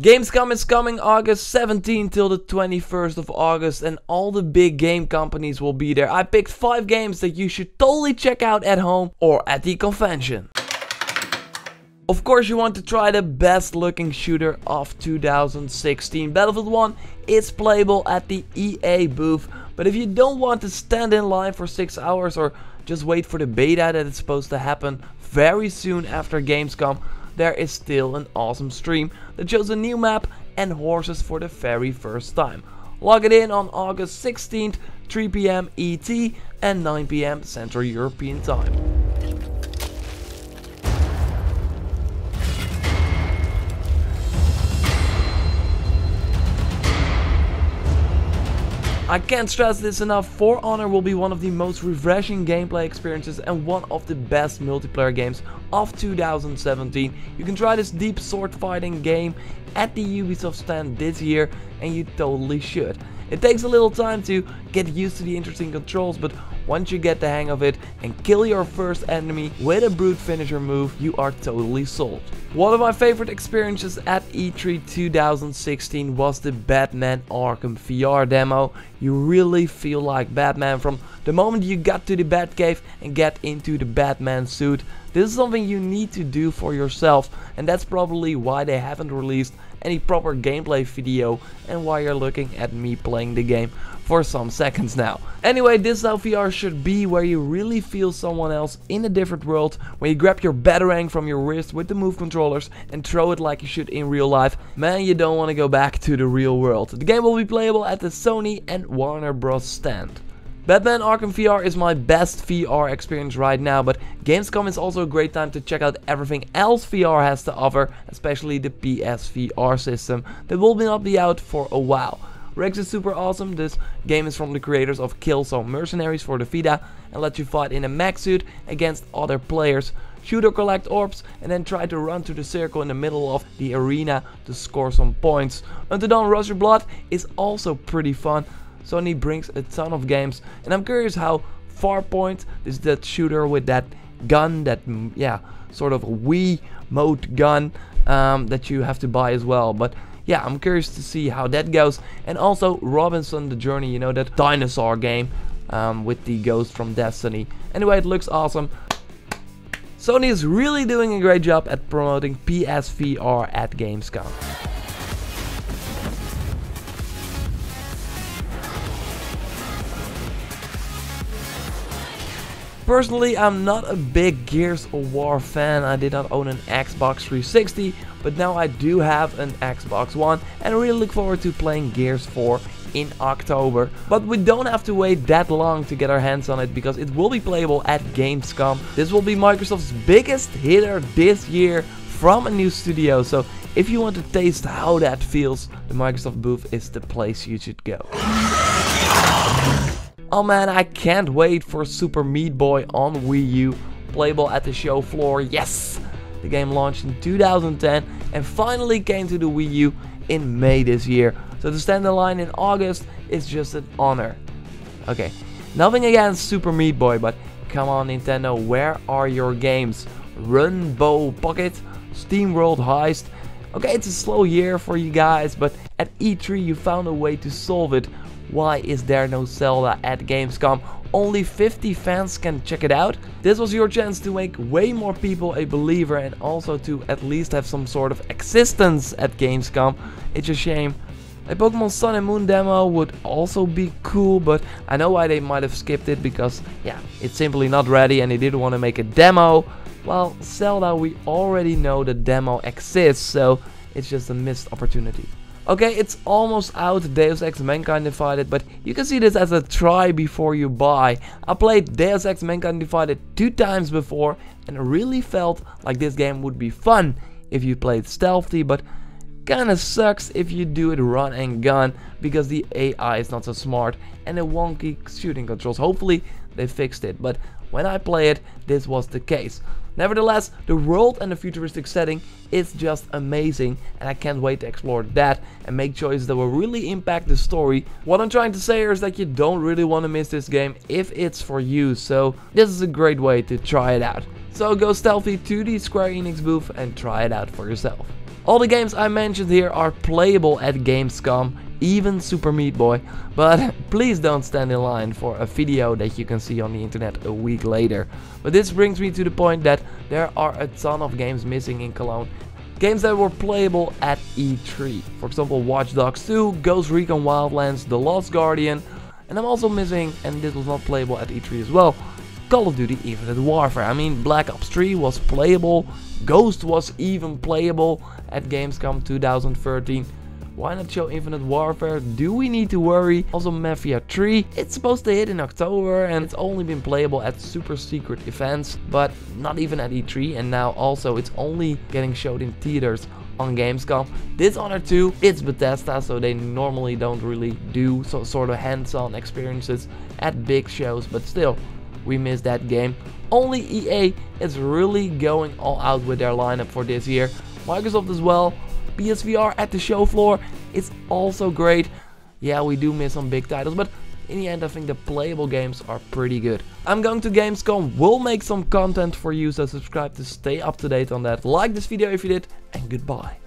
Gamescom is coming August 17 till the 21st of August, and all the big game companies will be there. I picked 5 games that you should totally check out at home or at the convention. Of course, you want to try the best looking shooter of 2016. Battlefield 1 is playable at the EA booth, but if you don't want to stand in line for 6 hours or just wait for the beta that is supposed to happen very soon after Gamescom, there is still an awesome stream that shows a new map and horses for the very first time. Log it in on August 16th, 3 PM ET and 9 PM Central European Time. I can't stress this enough, For Honor will be one of the most refreshing gameplay experiences and one of the best multiplayer games of 2017. You can try this deep sword fighting game at the Ubisoft stand this year, and you totally should. It takes a little time to get used to the interesting controls, but once you get the hang of it and kill your first enemy with a brute finisher move, you are totally sold. One of my favorite experiences at E3 2016 was the Batman Arkham VR demo. You really feel like Batman from the moment you got to the Batcave and get into the Batman suit. This is something you need to do for yourself, and that's probably why they haven't released any proper gameplay video and why you're looking at me playing the game for some seconds now. Anyway, this is how VR should be, where you really feel someone else in a different world, where you grab your Batarang from your wrist with the move controllers and throw it like you should in real life. Man, you don't want to go back to the real world. The game will be playable at the Sony and Warner Bros. Stand. Batman Arkham VR is my best VR experience right now, but Gamescom is also a great time to check out everything else VR has to offer, especially the PSVR system that will not be out for a while. Rex is super awesome. This game is from the creators of Killzone Mercenaries for the Vita and lets you fight in a mech suit against other players, shoot or collect orbs, and then try to run through the circle in the middle of the arena to score some points. Until Dawn Rush Your Blood is also pretty fun. Sony brings a ton of games, and I'm curious how Farpoint is that shooter with that gun, that sort of Wii mode gun that you have to buy as well. But yeah, I'm curious to see how that goes. And also Robinson the Journey, you know, that dinosaur game with the ghost from Destiny. Anyway, it looks awesome. Sony is really doing a great job at promoting PSVR at Gamescom. Personally, I'm not a big Gears of War fan. I did not own an Xbox 360, but now I do have an Xbox One and I really look forward to playing Gears 4 in October. But we don't have to wait that long to get our hands on it, because it will be playable at Gamescom. This will be Microsoft's biggest hitter this year from a new studio, so if you want to taste how that feels, the Microsoft booth is the place you should go. Oh man, I can't wait for Super Meat Boy on Wii U, playable at the show floor. Yes! The game launched in 2010 and finally came to the Wii U in May this year. So to stand in line in August is just an honor. Okay, nothing against Super Meat Boy, but come on Nintendo, where are your games? Rainbow Pocket, Steam World Heist. Okay, it's a slow year for you guys, but at E3 you found a way to solve it. Why is there no Zelda at Gamescom? Only 50 fans can check it out. This was your chance to make way more people a believer and also to at least have some sort of existence at Gamescom. It's a shame. A Pokemon Sun and Moon demo would also be cool, but I know why they might have skipped it, because yeah, it's simply not ready and they didn't want to make a demo. Well, Zelda, we already know the demo exists, so it's just a missed opportunity. Okay, it's almost out, Deus Ex Mankind Divided, but you can see this as a try before you buy. I played Deus Ex Mankind Divided 2 times before and really felt like this game would be fun if you played stealthy, but kinda sucks if you do it run and gun, because the AI is not so smart and the wonky shooting controls. Hopefully they fixed it, but when I play it, this was the case. Nevertheless, the world and the futuristic setting is just amazing, and I can't wait to explore that and make choices that will really impact the story. What I'm trying to say here is that you don't really want to miss this game if it's for you, so this is a great way to try it out. So go stealthy to the Square Enix booth and try it out for yourself. All the games I mentioned here are playable at Gamescom, even Super Meat Boy, but please don't stand in line for a video that you can see on the internet a week later. But this brings me to the point that there are a ton of games missing in Cologne. Games that were playable at E3. For example, Watch Dogs 2, Ghost Recon Wildlands, The Lost Guardian, and I'm also missing, and this was not playable at E3 as well, Call of Duty Infinite Warfare. I mean, Black Ops 3 was playable, Ghost was even playable at Gamescom 2013. Why not show Infinite Warfare? Do we need to worry? Also Mafia 3, it's supposed to hit in October and it's only been playable at super secret events, but not even at E3, and now also it's only getting showed in theaters on Gamescom. Dishonored 2, it's Bethesda, so they normally don't really do sort of hands-on experiences at big shows, but still, we missed that game. Only EA is really going all out with their lineup for this year. Microsoft as well. PSVR at the show floor, it's also great. Yeah, we do miss some big titles, but in the end I think the playable games are pretty good. I'm going to Gamescom, we'll make some content for you, so subscribe to stay up to date on that. Like this video if you did, and goodbye.